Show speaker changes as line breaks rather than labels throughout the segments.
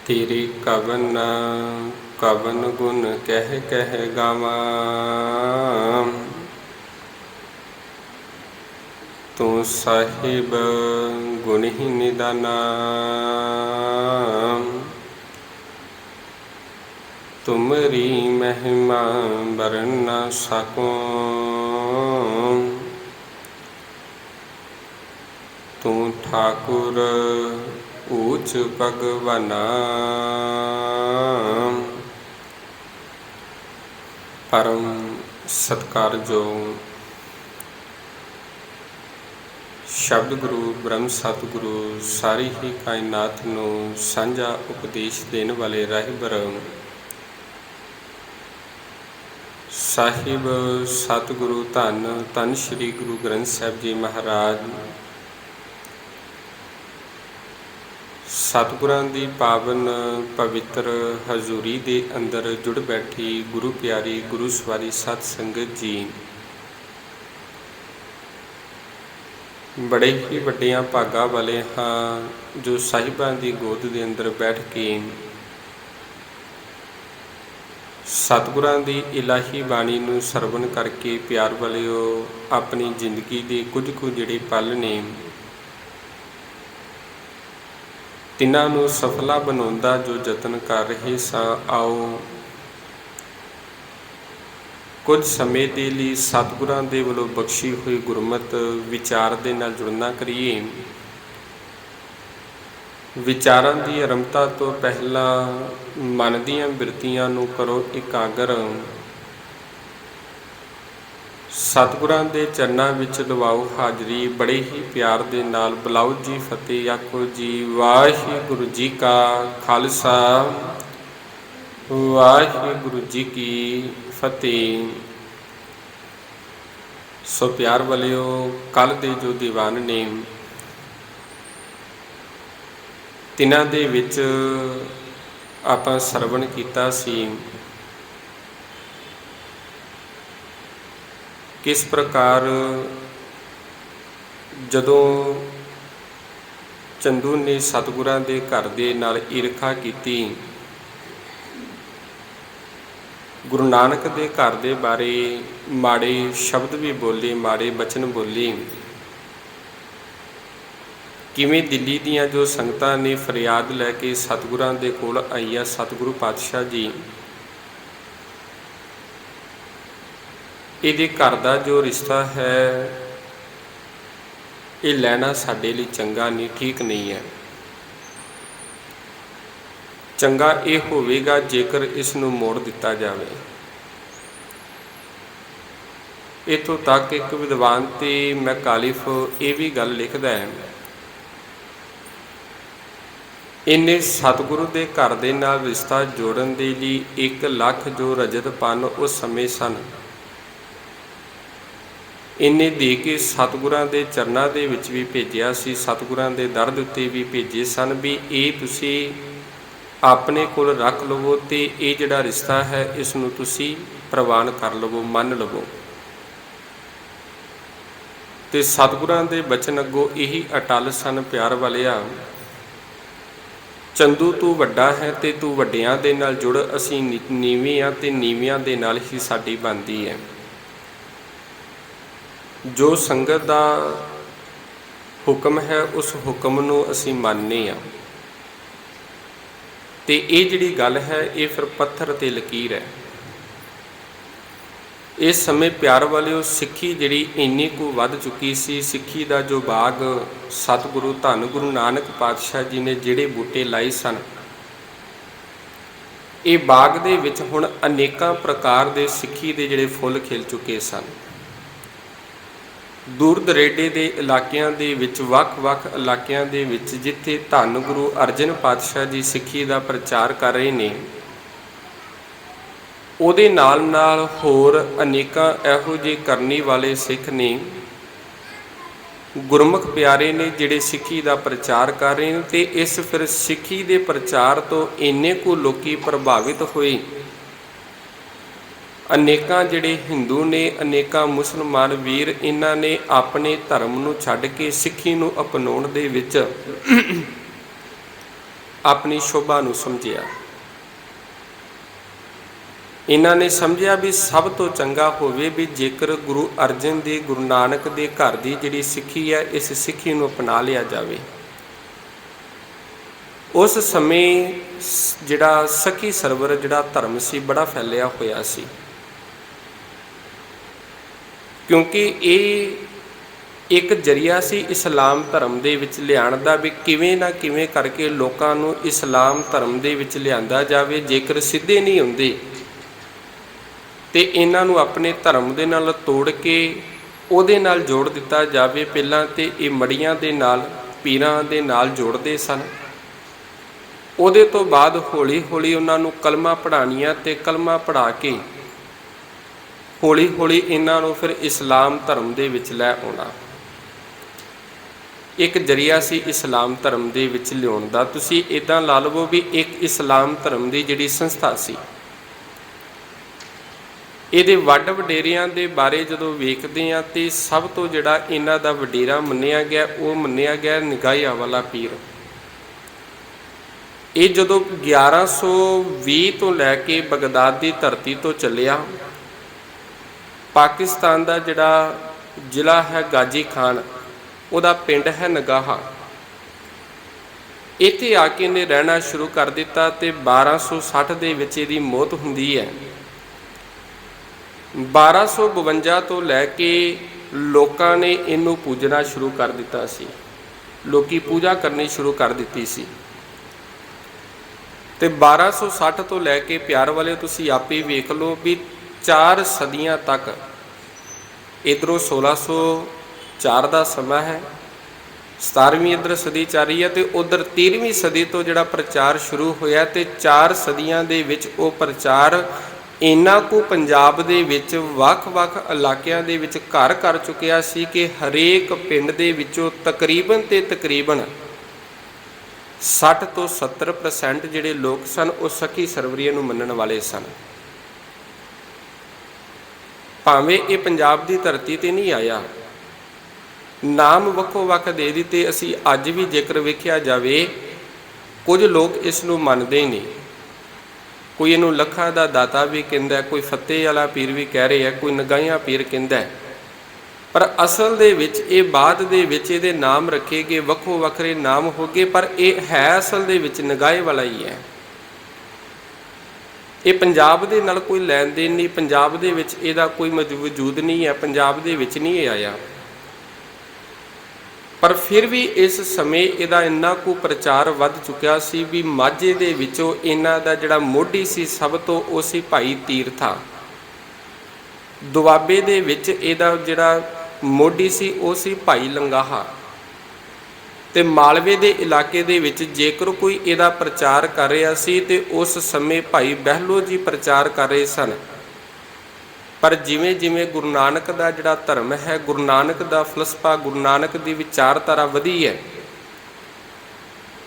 तेरे कवन कवन गुण कह कह गावां। तू साहिब गुण ही निदाना। तुमरी महिमा बरन न सकूं। तू ठाकुर ऊच भगवाना। परम सत्कारयोग शब्द गुरु ब्रह्म सतगुरु सारी ही कायनात ਨੂੰ ਸਾਂਝਾ ਉਪਦੇਸ਼ ਦੇਣ ਵਾਲੇ ਰਹਿਬਰ ਸਾਹਿਬ ਸਤਿਗੁਰੂ ਧੰਨ ਧੰਨ ਸ਼੍ਰੀ ਗੁਰੂ ਗ੍ਰੰਥ ਸਾਹਿਬ ਜੀ ਮਹਾਰਾਜ। ਸਤਿਗੁਰਾਂ ਦੀ ਪਾਵਨ ਪਵਿੱਤਰ ਹਜ਼ੂਰੀ ਦੇ ਅੰਦਰ ਜੁੜ ਬੈਠੀ ਗੁਰੂ ਪਿਆਰੀ ਗੁਰੂ ਸਵਾਰੀ ਸਤ ਸੰਗਤ ਜੀ, ਬੜੇ ਹੀ ਵੱਡੀਆਂ ਭਾਗਾਂ ਵਾਲੇ ਹਾਂ ਜੋ ਸਾਹਿਬਾਂ ਦੀ ਗੋਦ ਦੇ ਅੰਦਰ ਬੈਠ ਕੇ ਸਤਿਗੁਰਾਂ ਦੀ ਇਲਾਹੀ ਬਾਣੀ ਨੂੰ ਸਰਵਣ ਕਰਕੇ ਪਿਆਰ ਵਾਲਿਓ ਆਪਣੀ ਜ਼ਿੰਦਗੀ ਦੇ ਕੁਝ ਕੁ ਜਿਹੜੇ ਪਲ ਨੇ ਤਿੰਨਾਂ ਨੂੰ ਸਫਲਾ ਬਣਾਉਣ ਦਾ ਜੋ ਯਤਨ ਕਰ ਰਹੇ ਸਾਂ। ਆਓ ਕੁਝ ਸਮੇਂ ਦੇ ਲਈ ਸਤਿਗੁਰਾਂ ਦੇ ਵੱਲੋਂ ਬਖਸ਼ੀ ਹੋਈ ਗੁਰਮਤਿ ਵਿਚਾਰ ਦੇ ਨਾਲ ਜੁੜਨਾ ਕਰੀਏ। ਵਿਚਾਰਾਂ ਦੀ ਆਰੰਭਤਾ ਤੋਂ ਪਹਿਲਾਂ ਮਨ ਦੀਆਂ ਬਿਰਤੀਆਂ ਨੂੰ ਕਰੋ ਇਕਾਗਰ। ਸਤਿਗੁਰਾਂ ਦੇ ਚਰਨਾਂ ਵਿੱਚ ਲਵਾਓ ਹਾਜ਼ਰੀ। ਬੜੇ ਹੀ ਪਿਆਰ ਦੇ ਨਾਲ ਬੁਲਾਓ ਜੀ ਫਤਿਹ ਆਖੋ ਜੀ। ਵਾਹਿਗੁਰੂ ਜੀ ਕਾ ਖਾਲਸਾ ਵਾਹਿਗੁਰੂ ਜੀ ਕੀ ਫਤਿਹ। ਸੋ ਪਿਆਰ ਵਾਲਿਓ, ਕੱਲ੍ਹ ਦੇ ਜੋ ਦੀਵਾਨ ਨੇ ਤਿੰਨਾਂ ਦੇ ਵਿੱਚ ਆਪਾਂ ਸਰਵਣ ਕੀਤਾ ਸੀ ਕਿਸ ਪ੍ਰਕਾਰ ਜਦੋਂ ਚੰਦੂ ਨੇ ਸਤਿਗੁਰਾਂ ਦੇ ਘਰ ਦੇ ਨਾਲ ਈਰਖਾ ਕੀਤੀ, ਗੁਰੂ ਨਾਨਕ ਦੇ ਘਰ ਦੇ ਬਾਰੇ ਮਾੜੇ ਸ਼ਬਦ ਵੀ ਬੋਲੇ, ਮਾੜੇ ਬਚਨ ਬੋਲੇ। ਕਿਵੇਂ ਦਿੱਲੀ ਦੀਆਂ ਜੋ ਸੰਗਤਾਂ ਨੇ ਫਰਿਆਦ ਲੈ ਕੇ ਸਤਿਗੁਰਾਂ ਦੇ ਕੋਲ ਆਈਆਂ, ਸਤਿਗੁਰੂ ਪਾਤਸ਼ਾਹ ਜੀ ਇਹਦੇ ਘਰ ਦਾ ਜੋ ਰਿਸ਼ਤਾ ਹੈ ਇਹ ਲੈਣਾ ਸਾਡੇ ਲਈ ਚੰਗਾ ਨਹੀਂ, ਠੀਕ ਨਹੀਂ ਹੈ। ਚੰਗਾ ਇਹ ਹੋਵੇਗਾ ਜੇਕਰ ਇਸ ਨੂੰ ਮੋੜ ਦਿੱਤਾ ਜਾਵੇ। ਇੱਥੋਂ ਤੱਕ ਇੱਕ ਵਿਦਵਾਨ ਤੇ ਮੈਕਾਲਿਫ ਇਹ ਵੀ ਗੱਲ ਲਿਖਦਾ ਹੈ, ਇਹਨੇ ਸਤਿਗੁਰੂ ਦੇ ਘਰ ਦੇ ਨਾਲ ਰਿਸ਼ਤਾ ਜੋੜਨ ਦੇ ਲਈ 1 ਲੱਖ ਜੋ ਰਜਤ ਪੰਨ ਉਸ ਸਮੇਂ ਸਨ, ਇਹਨੇ ਦੇ ਕੇ ਸਤਿਗੁਰਾਂ ਦੇ ਚਰਨਾਂ ਦੇ ਵਿੱਚ ਵੀ ਭੇਜਿਆ ਸੀ, ਸਤਿਗੁਰਾਂ ਦੇ ਦਰ ਦੇ ਉੱਤੇ ਵੀ ਭੇਜੇ ਸਨ ਵੀ ਇਹ ਤੁਸੀਂ ਆਪਣੇ ਕੋਲ ਰੱਖ ਲਵੋ ਅਤੇ ਇਹ ਜਿਹੜਾ ਰਿਸ਼ਤਾ ਹੈ ਇਸ ਨੂੰ ਤੁਸੀਂ ਪ੍ਰਵਾਨ ਕਰ ਲਵੋ, ਮੰਨ ਲਵੋ। ਅਤੇ ਸਤਿਗੁਰਾਂ ਦੇ ਬਚਨ ਅੱਗੋਂ ਇਹੀ ਅਟੱਲ ਸਨ ਪਿਆਰ ਵਾਲਿਆ। ਚੰਦੂ ਤੂੰ ਵੱਡਾ ਹੈ ਅਤੇ ਤੂੰ ਵੱਡਿਆਂ ਦੇ ਨਾਲ ਜੁੜ, ਅਸੀਂ ਨੀਵੇਂ ਹਾਂ ਅਤੇ ਨੀਵਿਆਂ ਦੇ ਨਾਲ ਹੀ ਸਾਡੀ ਬਣਦੀ ਹੈ। ਜੋ ਸੰਗਤ ਦਾ ਹੁਕਮ ਹੈ ਉਸ ਹੁਕਮ ਨੂੰ ਅਸੀਂ ਮੰਨਦੇ ਹਾਂ ਅਤੇ ਇਹ ਜਿਹੜੀ ਗੱਲ ਹੈ ਇਹ ਫਿਰ ਪੱਥਰ 'ਤੇ ਲਕੀਰ ਹੈ। ਇਸ ਸਮੇਂ ਪਿਆਰ ਵਾਲਿਓ ਸਿੱਖੀ ਜਿਹੜੀ ਇੰਨੀ ਕੁ ਵੱਧ ਚੁੱਕੀ ਸੀ, ਸਿੱਖੀ ਦਾ ਜੋ ਬਾਗ ਸਤਿਗੁਰੂ ਧੰਨ ਗੁਰੂ ਨਾਨਕ ਪਾਤਸ਼ਾਹ ਜੀ ਨੇ ਜਿਹੜੇ ਬੂਟੇ ਲਾਏ ਸਨ, ਇਹ ਬਾਗ ਦੇ ਵਿੱਚ ਹੁਣ ਅਨੇਕਾਂ ਪ੍ਰਕਾਰ ਦੇ ਸਿੱਖੀ ਦੇ ਜਿਹੜੇ ਫੁੱਲ ਖਿਲ ਚੁੱਕੇ ਸਨ। ਦੂਰ ਦਰੇਡੇ ਦੇ ਇਲਾਕਿਆਂ ਦੇ ਵਿੱਚ, ਵੱਖ-ਵੱਖ ਇਲਾਕਿਆਂ ਦੇ ਵਿੱਚ ਜਿੱਥੇ ਧੰਨ ਗੁਰੂ ਅਰਜਨ ਪਾਤਸ਼ਾਹ ਜੀ ਸਿੱਖੀ ਦਾ ਪ੍ਰਚਾਰ ਕਰ ਰਹੇ ਨੇ, ਉਹਦੇ ਨਾਲ ਨਾਲ ਹੋਰ ਅਨੇਕਾਂ ਇਹੋ ਜਿਹੇ ਕਰਨੀ ਵਾਲੇ ਸਿੱਖ ਨੇ, ਗੁਰਮੁਖ ਪਿਆਰੇ ਨੇ ਜਿਹੜੇ ਸਿੱਖੀ ਦਾ ਪ੍ਰਚਾਰ ਕਰ ਰਹੇ ਨੇ। ਅਤੇ ਇਸ ਫਿਰ ਸਿੱਖੀ ਦੇ ਪ੍ਰਚਾਰ ਤੋਂ ਇੰਨੇ ਕੁ ਲੋਕੀ ਪ੍ਰਭਾਵਿਤ ਹੋਏ, ਅਨੇਕਾਂ ਜਿਹੜੇ ਹਿੰਦੂ ਨੇ, ਅਨੇਕਾਂ ਮੁਸਲਮਾਨ ਵੀਰ, ਇਹਨਾਂ ਨੇ ਆਪਣੇ ਧਰਮ ਨੂੰ ਛੱਡ ਕੇ ਸਿੱਖੀ ਨੂੰ ਅਪਣਾਉਣ ਦੇ ਵਿੱਚ ਆਪਣੀ ਸ਼ੋਭਾ ਨੂੰ ਸਮਝਿਆ। ਇਹਨਾਂ ਨੇ ਸਮਝਿਆ ਵੀ ਸਭ ਤੋਂ ਚੰਗਾ ਹੋਵੇ ਵੀ ਜੇਕਰ ਗੁਰੂ ਅਰਜਨ ਦੇ, ਗੁਰੂ ਨਾਨਕ ਦੇ ਘਰ ਦੀ ਜਿਹੜੀ ਸਿੱਖੀ ਹੈ, ਇਸ ਸਿੱਖੀ ਨੂੰ ਅਪਣਾ ਲਿਆ ਜਾਵੇ। ਉਸ ਸਮੇਂ ਜਿਹੜਾ ਸਖੀ ਸਰਵਰ ਜਿਹੜਾ ਧਰਮ ਸੀ, ਬੜਾ ਫੈਲਿਆ ਹੋਇਆ ਸੀ, ਕਿਉਂਕਿ ਇਹ ਇੱਕ ਜਰੀਆ ਸੀ ਇਸਲਾਮ ਧਰਮ ਦੇ ਵਿੱਚ ਲਿਆਉਣ ਦਾ, ਵੀ ਕਿਵੇਂ ਨਾ ਕਿਵੇਂ ਕਰਕੇ ਲੋਕਾਂ ਨੂੰ ਇਸਲਾਮ ਧਰਮ ਦੇ ਵਿੱਚ ਲਿਆਂਦਾ ਜਾਵੇ। ਜੇਕਰ ਸਿੱਧੇ ਨਹੀਂ ਹੁੰਦੇ ਤੇ ਇਹਨਾਂ ਨੂੰ ਆਪਣੇ ਧਰਮ ਦੇ ਨਾਲ ਤੋੜ ਕੇ ਉਹਦੇ ਨਾਲ ਜੋੜ ਦਿੱਤਾ ਜਾਵੇ। ਪਹਿਲਾਂ ਤੇ ਇਹ ਮੜੀਆਂ ਦੇ ਨਾਲ, ਪੀਰਾਂ ਦੇ ਨਾਲ ਜੋੜਦੇ ਸਨ। ਉਹਦੇ ਤੋਂ ਬਾਅਦ ਹੌਲੀ ਹੌਲੀ ਉਹਨਾਂ ਨੂੰ ਕਲਮਾਂ ਪੜ੍ਹਾਉਣੀਆਂ ਤੇ ਕਲਮਾਂ ਪੜ੍ਹਾ ਕੇ ਹੌਲੀ ਹੌਲੀ ਇਹਨਾਂ ਨੂੰ ਫਿਰ ਇਸਲਾਮ ਧਰਮ ਦੇ ਵਿੱਚ ਲੈ ਆਉਣਾ। ਇੱਕ ਜਰੀਆ ਸੀ ਇਸਲਾਮ ਧਰਮ ਦੇ ਵਿੱਚ ਲਿਆਉਣ ਦਾ। ਤੁਸੀਂ ਇੱਦਾਂ ਲਾ ਲਵੋ ਵੀ ਇੱਕ ਇਸਲਾਮ ਧਰਮ ਦੀ ਜਿਹੜੀ ਸੰਸਥਾ ਸੀ, ਇਹਦੇ ਵੱਡ ਵਡੇਰਿਆਂ ਦੇ ਬਾਰੇ ਜਦੋਂ ਵੇਖਦੇ ਹਾਂ ਤੇ ਸਭ ਤੋਂ ਜਿਹੜਾ ਇਹਨਾਂ ਦਾ ਵਡੇਰਾ ਮੰਨਿਆ ਗਿਆ, ਉਹ ਮੰਨਿਆ ਗਿਆ ਨਿਗਾਹਿਆ ਵਾਲਾ ਪੀਰ। ਇਹ ਜਦੋਂ 1120 ਤੋਂ ਲੈ ਕੇ ਬਗਦਾਦ ਦੀ ਧਰਤੀ ਤੋਂ ਚੱਲਿਆ, ਪਾਕਿਸਤਾਨ ਦਾ ਜਿਹੜਾ ਜ਼ਿਲ੍ਹਾ ਹੈ ਗਾਜੀ ਖਾਨ, ਉਹਦਾ ਪਿੰਡ ਹੈ ਨਗਾਹਾ। ਇੱਥੇ ਆ ਕੇ ਇਹਨੇ ਰਹਿਣਾ ਸ਼ੁਰੂ ਕਰ ਦਿੱਤਾ ਤੇ 1260 ਦੇ ਵਿੱਚ ਇਹਦੀ ਮੌਤ ਹੁੰਦੀ ਹੈ। 1252 ਤੋਂ ਲੈ ਕੇ ਲੋਕਾਂ ਨੇ ਇਹਨੂੰ ਪੂਜਣਾ ਸ਼ੁਰੂ ਕਰ ਦਿੱਤਾ ਸੀ, ਲੋਕੀ ਪੂਜਾ ਕਰਨੀ ਸ਼ੁਰੂ ਕਰ ਦਿੱਤੀ ਸੀ। ਤੇ 1260 ਤੋਂ ਲੈ ਕੇ ਪਿਆਰ ਵਾਲੇ ਤੁਸੀਂ ਆਪੇ ਵੇਖ ਲਓ ਵੀ 4 ਸਦੀਆਂ ਤੱਕ, ਇੱਧਰੋਂ 1604 ਦਾ ਸਮਾਂ ਹੈ, 17ਵੀਂ ਇੱਧਰ ਸਦੀ ਚੱਲ ਰਹੀ ਹੈ ਤੇ ਉੱਧਰ 13ਵੀਂ ਸਦੀ ਤੋਂ ਜਿਹੜਾ ਪ੍ਰਚਾਰ ਸ਼ੁਰੂ ਹੋਇਆ ਤੇ 4 ਸਦੀਆਂ ਦੇ ਵਿੱਚ ਉਹ ਪ੍ਰਚਾਰ ਇੰਨਾ ਕੁ ਪੰਜਾਬ ਦੇ ਵਿੱਚ ਵੱਖ-ਵੱਖ ਇਲਾਕਿਆਂ ਦੇ ਵਿੱਚ ਘਰ ਕਰ ਚੁੱਕਿਆ ਸੀ ਕਿ ਹਰੇਕ ਪਿੰਡ ਦੇ ਵਿੱਚੋਂ ਤਕਰੀਬਨ 60 ਤੋਂ 70% ਜਿਹੜੇ ਲੋਕ ਸਨ ਉਹ ਸਖੀ ਸਰਵਰੀਏ ਨੂੰ ਮੰਨਣ ਵਾਲੇ ਸਨ। ਭਾਵੇਂ ਇਹ ਪੰਜਾਬ ਦੀ ਧਰਤੀ ਤੇ ਨਹੀਂ ਆਇਆ, ਨਾਮ ਵੱਖੋ ਵੱਖ ਦੇ ਦਿੱਤੇ। ਅਸੀਂ ਅੱਜ ਵੀ ਜੇਕਰ ਵੇਖਿਆ ਜਾਵੇ, ਕੁਝ ਲੋਕ ਇਸ ਨੂੰ ਮੰਨਦੇ ਹੀ ਨਹੀਂ। ਕੋਈ ਇਹਨੂੰ ਲੱਖਾਂ ਦਾ ਦਾਤਾ ਵੀ ਕਹਿੰਦਾ, ਕੋਈ ਫਤਿਹ ਵਾਲਾ ਪੀਰ ਵੀ ਕਹਿ ਰਿਹਾ, ਕੋਈ ਨਗਾਹਿਆ ਪੀਰ ਕਹਿੰਦਾ, ਪਰ ਅਸਲ ਦੇ ਵਿੱਚ ਇਹ ਬਾਅਦ ਦੇ ਵਿੱਚ ਇਹਦੇ ਨਾਮ ਰੱਖੇ ਗਏ, ਵੱਖੋ ਵੱਖਰੇ ਨਾਮ ਹੋ ਗਏ, ਪਰ ਇਹ ਹੈ ਅਸਲ ਦੇ ਵਿੱਚ ਨਗਾਹੇ ਵਾਲਾ ਹੀ ਹੈ। ਇਹ ਪੰਜਾਬ ਦੇ ਨਾਲ ਕੋਈ ਲੈਣ ਦੇਣ ਨਹੀਂ, ਪੰਜਾਬ ਦੇ ਵਿੱਚ ਇਹਦਾ ਕੋਈ ਵਜੂਦ ਨਹੀਂ ਹੈ, ਪੰਜਾਬ ਦੇ ਵਿੱਚ ਨਹੀਂ ਇਹ ਆਇਆ। ਪਰ ਫਿਰ ਵੀ ਇਸ ਸਮੇਂ ਇਹਦਾ ਇੰਨਾ ਕੁ ਪ੍ਰਚਾਰ ਵੱਧ ਚੁੱਕਿਆ ਸੀ ਵੀ ਮਾਝੇ ਦੇ ਵਿੱਚੋਂ ਇਹਨਾਂ ਦਾ ਜਿਹੜਾ ਮੋਢੀ ਸੀ ਸਭ ਤੋਂ, ਉਹ ਸੀ ਭਾਈ ਤੀਰਥਾ। ਦੁਆਬੇ ਦੇ ਵਿੱਚ ਇਹਦਾ ਜਿਹੜਾ ਮੋਢੀ ਸੀ ਉਹ ਸੀ ਭਾਈ ਲੰਗਾਹਾ। ਤੇ ਮਾਲਵੇ ਦੇ ਇਲਾਕੇ ਦੇ ਵਿੱਚ ਜੇਕਰ ਕੋਈ ਇਹਦਾ ਪ੍ਰਚਾਰ ਕਰ ਰਿਹਾ ਸੀ ਤੇ ਉਸ ਸਮੇਂ ਭਾਈ ਬਹਿਲੋ ਜੀ ਪ੍ਰਚਾਰ ਕਰ ਰਹੇ ਸਨ। ਪਰ ਜਿਵੇਂ ਜਿਵੇਂ ਗੁਰੂ ਨਾਨਕ ਦਾ ਜਿਹੜਾ ਧਰਮ ਹੈ, ਗੁਰੂ ਨਾਨਕ ਦਾ ਫਲਸਫਾ, ਗੁਰੂ ਨਾਨਕ ਦੀ ਵਿਚਾਰਧਾਰਾ ਵਧੀ ਹੈ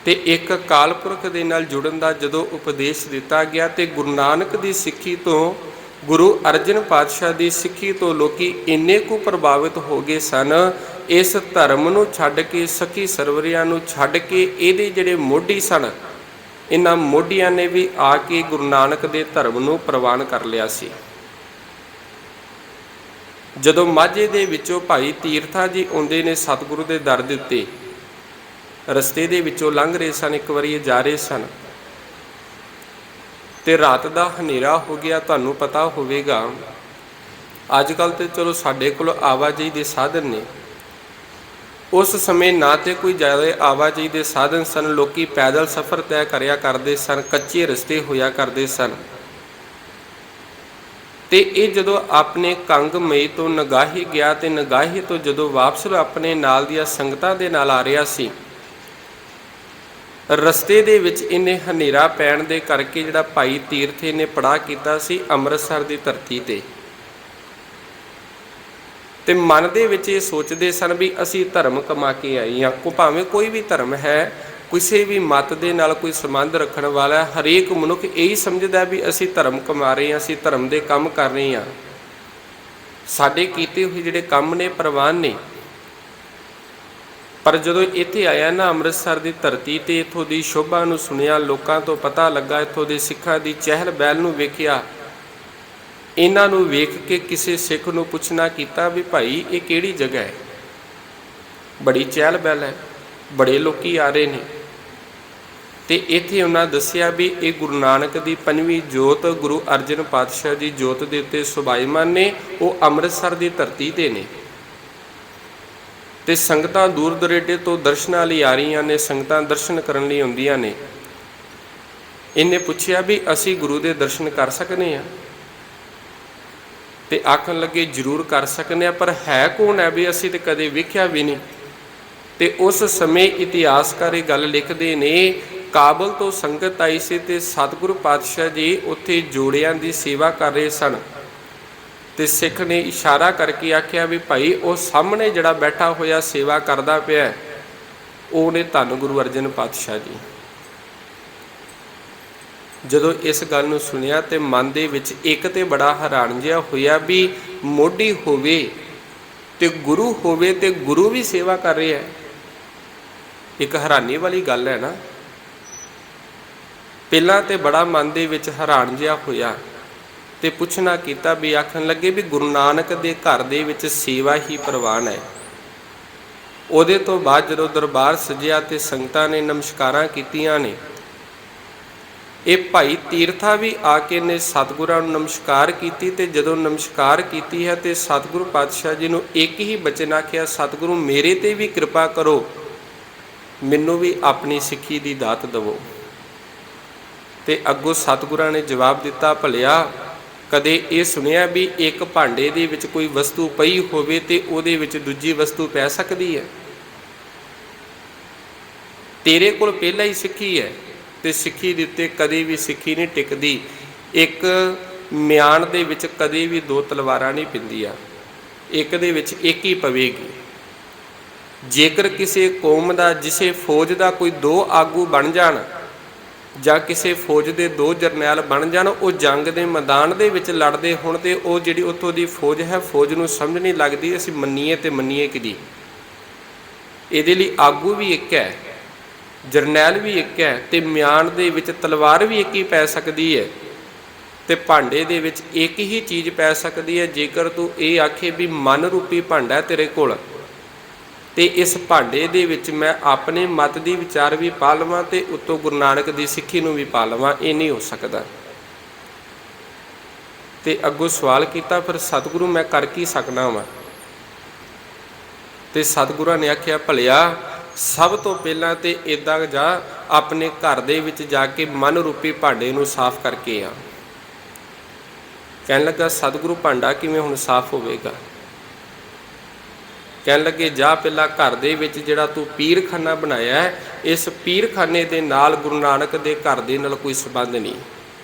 ਤੇ ਇੱਕ ਅਕਾਲ ਪੁਰਖ ਦੇ ਨਾਲ ਜੁੜਨ ਦਾ ਜਦੋਂ ਉਪਦੇਸ਼ ਦਿੱਤਾ ਗਿਆ ਤੇ ਗੁਰੂ ਨਾਨਕ ਦੀ ਸਿੱਖੀ ਤੋਂ, ਗੁਰੂ ਅਰਜਨ ਪਾਤਸ਼ਾਹ ਦੀ ਸਿੱਖੀ ਤੋਂ ਲੋਕੀ ਇੰਨੇ ਕੁ ਪ੍ਰਭਾਵਿਤ ਹੋ ਗਏ ਸਨ, ਇਸ ਧਰਮ ਨੂੰ ਛੱਡ ਕੇ, ਸਖੀ ਸਰਵਰਿਆਂ ਨੂੰ ਛੱਡ ਕੇ ਇਹਦੇ ਜਿਹੜੇ ਮੋਢੀ ਸਨ, ਇਹਨਾਂ ਮੋਢੀਆਂ ਨੇ ਵੀ ਆ ਕੇ ਗੁਰੂ ਨਾਨਕ ਦੇ ਧਰਮ ਨੂੰ ਪ੍ਰਵਾਨ ਕਰ ਲਿਆ ਸੀ। ਜਦੋਂ ਮਾਝੇ ਦੇ ਵਿੱਚੋਂ ਭਾਈ ਤੀਰਥਾ ਜੀ ਆਉਂਦੇ ਨੇ ਸਤਿਗੁਰੂ ਦੇ ਦਰ ਦੇ ਉੱਤੇ, ਰਸਤੇ ਦੇ ਵਿੱਚੋਂ ਲੰਘ ਰਹੇ ਸਨ, ਇੱਕ ਵਾਰੀ ਇਹ ਜਾ ਰਹੇ ਸਨ ਤੇ ਰਾਤ ਦਾ ਹਨੇਰਾ ਹੋ ਗਿਆ। ਤੁਹਾਨੂੰ ਪਤਾ ਹੋਵੇਗਾ ਅੱਜ ਕੱਲ੍ਹ ਤੇ ਚਲੋ ਸਾਡੇ ਕੋਲ ਆਵਾਜਾਈ ਦੇ ਸਾਧਨ ਨੇ, ਉਸ ਸਮੇਂ ਨਾ ਤੇ ਕੋਈ ਜ਼ਿਆਦਾ ਆਵਾਜਾਈ ਦੇ ਸਾਧਨ ਸਨ, ਲੋਕੀ ਪੈਦਲ ਸਫ਼ਰ ਤੈਅ ਕਰਿਆ ਕਰਦੇ ਸਨ, ਕੱਚੇ ਰਸਤੇ ਹੋਇਆ ਕਰਦੇ ਸਨ। ਤੇ ਇਹ ਜਦੋਂ ਆਪਣੇ ਕੰਗ ਮਈ ਤੋਂ ਨਗਾਹੀ ਗਿਆ ਤੇ ਨਗਾਹੀ ਤੋਂ ਜਦੋਂ ਵਾਪਸ ਆਪਣੇ ਨਾਲ ਦੀਆਂ ਸੰਗਤਾਂ ਦੇ ਨਾਲ ਆ ਰਿਹਾ ਸੀ, ਰਸਤੇ ਦੇ ਵਿੱਚ ਇਹਨੇ ਹਨੇਰਾ ਪੈਣ ਦੇ ਕਰਕੇ ਜਿਹੜਾ ਭਾਈ ਤੀਰਥੇ ਨੇ ਪੜਾਅ ਕੀਤਾ ਸੀ ਅੰਮ੍ਰਿਤਸਰ ਦੀ ਧਰਤੀ ਤੇ ਮਨ ਦੇ ਵਿੱਚ ਇਹ ਸੋਚਦੇ ਸਨ ਵੀ ਅਸੀਂ ਧਰਮ ਕਮਾ ਕੇ ਆਏ ਹਾਂ। ਭਾਵੇਂ ਕੋਈ ਵੀ ਧਰਮ ਹੈ, ਕਿਸੇ ਵੀ ਮਤ ਦੇ ਨਾਲ ਕੋਈ ਸੰਬੰਧ ਰੱਖਣ ਵਾਲਾ, ਹਰੇਕ ਮਨੁੱਖ ਇਹੀ ਸਮਝਦਾ ਵੀ ਅਸੀਂ ਧਰਮ ਕਮਾ ਰਹੇ ਹਾਂ, ਅਸੀਂ ਧਰਮ ਦੇ ਕੰਮ ਕਰ ਰਹੇ ਹਾਂ, ਸਾਡੇ ਕੀਤੇ ਹੋਏ ਜਿਹੜੇ ਕੰਮ ਨੇ ਪ੍ਰਵਾਨ ਨੇ। ਪਰ ਜਦੋਂ ਇੱਥੇ ਆਇਆ ਨਾ ਅੰਮ੍ਰਿਤਸਰ ਦੀ ਧਰਤੀ ਤੇ ਇੱਥੋਂ ਦੀ ਸ਼ੋਭਾ ਨੂੰ ਸੁਣਿਆ, ਲੋਕਾਂ ਤੋਂ ਪਤਾ ਲੱਗਾ, ਇੱਥੋਂ ਦੇ ਸਿੱਖਾਂ ਦੀ ਚਹਿਲ ਪਹਿਲ ਨੂੰ ਵੇਖਿਆ, ਇਹਨਾਂ ਨੂੰ ਵੇਖ ਕੇ ਕਿਸੇ ਸਿੱਖ ਨੂੰ ਪੁੱਛਣਾ ਕੀਤਾ ਵੀ ਭਾਈ ਇਹ ਕਿਹੜੀ ਜਗ੍ਹਾ ਹੈ, ਬੜੀ ਚਹਿਲ ਪਹਿਲ ਹੈ, ਬੜੇ ਲੋਕੀ ਆ ਰਹੇ ਨੇ। ਤੇ ਇੱਥੇ ਉਹਨਾਂ ਦੱਸਿਆ ਵੀ ਇਹ ਗੁਰੂ ਨਾਨਕ ਦੀ 5ਵੀਂ ਜੋਤ ਗੁਰੂ ਅਰਜਨ ਪਾਤਸ਼ਾਹ ਜੀ ਜੋਤ ਦੇ ਉੱਤੇ ਸੁਭਾਈਮਾਨ ਨੇ, ਉਹ ਅੰਮ੍ਰਿਤਸਰ ਦੀ ਧਰਤੀ ਤੇ ਨੇ। ਤੇ ਸੰਗਤਾਂ ਦੂਰ ਦੁਰੇਡੇ ਤੋਂ ਦਰਸ਼ਨਾਂ ਲਈ ਆ ਰਹੀਆਂ ਨੇ, ਸੰਗਤਾਂ ਦਰਸ਼ਨ ਕਰਨ ਲਈ ਆਉਂਦੀਆਂ ਨੇ। ਇਹਨੇ ਪੁੱਛਿਆ ਵੀ ਅਸੀਂ ਗੁਰੂ ਦੇ ਦਰਸ਼ਨ ਕਰ ਸਕਦੇ ਹਾਂ? ਤੇ ਆਖਣ ਲੱਗੇ ਜ਼ਰੂਰ ਕਰ ਸਕਦੇ ਹਾਂ, ਪਰ ਹੈ ਕੌਣ ਹੈ ਵੀ ਅਸੀਂ ਤੇ ਕਦੇ ਵੇਖਿਆ ਵੀ ਨਹੀਂ। ਤੇ ਉਸ ਸਮੇਂ ਇਤਿਹਾਸਕਾਰ ਇਹ ਗੱਲ ਲਿਖਦੇ ਨੇ, ਕਾਬਲ ਤੋਂ ਸੰਗਤ ਆਈ ਸੀ ਤੇ ਸਤਿਗੁਰੂ ਪਾਤਸ਼ਾਹ ਜੀ ਉੱਥੇ ਜੋੜਿਆਂ ਦੀ ਸੇਵਾ ਕਰ ਰਹੇ ਸਨ। ਤੇ ਸਿੱਖ ਨੇ ਇਸ਼ਾਰਾ ਕਰਕੇ ਆਖਿਆ ਵੀ ਭਾਈ ਉਹ ਸਾਹਮਣੇ ਜਿਹੜਾ ਬੈਠਾ ਹੋਇਆ ਸੇਵਾ ਕਰਦਾ ਪਿਆ, ਉਹਨੇ ਧੰਨ ਗੁਰੂ ਅਰਜਨ ਪਾਤਸ਼ਾਹ ਜੀ। ਜਦੋਂ ਇਸ ਗੱਲ ਨੂੰ ਸੁਣਿਆ ਤੇ ਮਨ ਦੇ ਵਿੱਚ ਇੱਕ ਤੇ ਬੜਾ ਹੈਰਾਨ ਜਿਹਾ ਹੋਇਆ ਵੀ ਮੋਢੀ ਹੋਵੇ ਤੇ ਗੁਰੂ ਹੋਵੇ ਤੇ ਗੁਰੂ ਵੀ ਸੇਵਾ ਕਰ ਰਿਹਾ ਹੈ। ਇੱਕ ਹੈਰਾਨੀ ਵਾਲੀ ਗੱਲ ਹੈ ਨਾ। ਪਹਿਲਾਂ ਤੇ ਬੜਾ ਮਨ ਦੇ ਵਿੱਚ ਹੈਰਾਨ ਜਿਹਾ ਹੋਇਆ ਤੇ ਪੁੱਛਣਾ ਕੀਤਾ ਵੀ ਆਖਣ ਲੱਗੇ ਵੀ ਗੁਰੂ ਨਾਨਕ ਦੇ ਘਰ ਦੇ ਵਿੱਚ ਸੇਵਾ ਹੀ ਪ੍ਰਵਾਨ ਹੈ। ਉਹਦੇ ਤੋਂ ਬਾਅਦ ਜਦੋਂ ਦਰਬਾਰ ਸਜਿਆ ਤੇ ਸੰਗਤਾਂ ਨੇ ਨਮਸਕਾਰਾਂ ਕੀਤੀਆਂ ਨੇ, ਇਹ ਭਾਈ ਤੀਰਥਾ ਵੀ ਆ ਕੇ ਨੇ ਸਤਿਗੁਰਾਂ ਨੂੰ ਨਮਸਕਾਰ ਕੀਤੀ। ਤੇ ਜਦੋਂ ਨਮਸਕਾਰ ਕੀਤੀ ਹੈ ਤੇ ਸਤਿਗੁਰੂ ਪਾਤਸ਼ਾਹ ਜੀ ਨੂੰ ਇੱਕ ਹੀ ਬਚਨ ਆਖਿਆ, ਸਤਿਗੁਰੂ ਮੇਰੇ ਤੇ ਵੀ ਕਿਰਪਾ ਕਰੋ, ਮੈਨੂੰ ਵੀ ਆਪਣੀ ਸਿੱਖੀ ਦੀ ਦਾਤ ਦੇਵੋ। ਤੇ ਅੱਗੋਂ ਸਤਿਗੁਰਾਂ ਨੇ ਜਵਾਬ ਦਿੱਤਾ, ਭਲਿਆ ਕਦੇ ਇਹ ਸੁਣਿਆ ਵੀ ਇੱਕ ਭਾਂਡੇ ਦੇ ਵਿੱਚ ਕੋਈ ਵਸਤੂ ਪਈ ਹੋਵੇ ਤੇ ਉਹਦੇ ਵਿੱਚ ਦੂਜੀ ਵਸਤੂ ਪੈ ਸਕਦੀ ਹੈ? ਤੇਰੇ ਕੋਲ ਪਹਿਲਾਂ ਹੀ ਸਿੱਖੀ ਹੈ ਤੇ ਸਿੱਖੀ ਦੇ ਉੱਤੇ ਕਦੇ ਵੀ ਸਿੱਖੀ ਨਹੀਂ ਟਿਕਦੀ। ਇੱਕ ਮਿਆਨ ਦੇ ਵਿੱਚ ਕਦੇ ਵੀ ਦੋ ਤਲਵਾਰਾਂ ਨਹੀਂ ਪੈਂਦੀਆਂ, ਇੱਕ ਦੇ ਵਿੱਚ ਇੱਕ ਹੀ ਪਵੇਗੀ। ਜੇਕਰ ਕਿਸੇ ਕੌਮ ਦਾ, ਜਿਸੇ ਫੌਜ ਦਾ ਕੋਈ ਦੋ ਆਗੂ ਬਣ ਜਾਣ ਜਾਂ ਕਿਸੇ ਫੌਜ ਦੇ ਦੋ ਜਰਨੈਲ ਬਣ ਜਾਣ, ਉਹ ਜੰਗ ਦੇ ਮੈਦਾਨ ਦੇ ਵਿੱਚ ਲੜਦੇ ਹੋਣ ਤੇ ਉਹ ਜਿਹੜੀ ਉੱਥੋਂ ਦੀ ਫੌਜ ਹੈ, ਫੌਜ ਨੂੰ ਸਮਝ ਨਹੀਂ ਲੱਗਦੀ ਅਸੀਂ ਮੰਨੀਏ ਤੇ ਮੰਨੀਏ ਕਿਹਦੀ। ਇਹਦੇ ਲਈ ਆਗੂ ਵੀ ਇੱਕ ਹੈ, ਜਰਨੈਲ ਵੀ ਇੱਕ ਹੈ, ਤੇ ਮਿਆਨ ਦੇ ਵਿੱਚ ਤਲਵਾਰ ਵੀ ਇੱਕ ਹੀ ਪੈ ਸਕਦੀ ਹੈ, ਤੇ ਭਾਂਡੇ ਦੇ ਵਿੱਚ ਇੱਕ ਹੀ ਚੀਜ਼ ਪੈ ਸਕਦੀ ਹੈ। ਜੇਕਰ ਤੂੰ ਇਹ ਆਖੇ ਵੀ ਮਨ ਰੂਪੀ ਭਾਂਡਾ ਤੇਰੇ ਕੋਲ, ਤੇ ਇਸ ਭਾਂਡੇ ਦੇ ਵਿੱਚ ਮੈਂ ਆਪਣੇ ਮਤ ਦੀ ਵਿਚਾਰ ਵੀ ਪਾ ਲਵਾਂ ਤੇ ਉੱਤੋਂ ਗੁਰੂ ਨਾਨਕ ਦੀ ਸਿੱਖੀ ਨੂੰ ਵੀ ਪਾ ਲਵਾਂ, ਇਹ ਨਹੀਂ ਹੋ ਸਕਦਾ। ਤੇ ਅੱਗੋਂ ਸਵਾਲ ਕੀਤਾ, ਫਿਰ ਸਤਿਗੁਰੂ ਮੈਂ ਕਰ ਕੀ ਸਕਦਾ ਵਾਂ? ਤੇ ਸਤਿਗੁਰਾਂ ਨੇ ਆਖਿਆ, ਭਲਿਆ ਸਭ ਤੋਂ ਪਹਿਲਾਂ ਤੇ ਇੱਦਾਂ ਜਾ, ਆਪਣੇ ਘਰ ਦੇ ਵਿੱਚ ਜਾ ਕੇ ਮਨ ਰੂਪੀ ਭਾਂਡੇ ਨੂੰ ਸਾਫ਼ ਕਰਕੇ ਆ। ਕਹਿਣ ਲੱਗਾ, ਸਤਿਗੁਰੂ ਭਾਂਡਾ ਕਿਵੇਂ ਹੁਣ ਸਾਫ਼ ਹੋਵੇਗਾ? ਕਹਿਣ ਲੱਗੇ, ਜਾ ਪਹਿਲਾਂ ਘਰ ਦੇ ਵਿੱਚ ਜਿਹੜਾ ਤੂੰ ਪੀਰਖਾਨਾ ਬਣਾਇਆ ਹੈ, ਇਸ ਪੀਰਖਾਨੇ ਦੇ ਨਾਲ ਗੁਰੂ ਨਾਨਕ ਦੇ ਘਰ ਦੇ ਨਾਲ ਕੋਈ ਸੰਬੰਧ ਨਹੀਂ।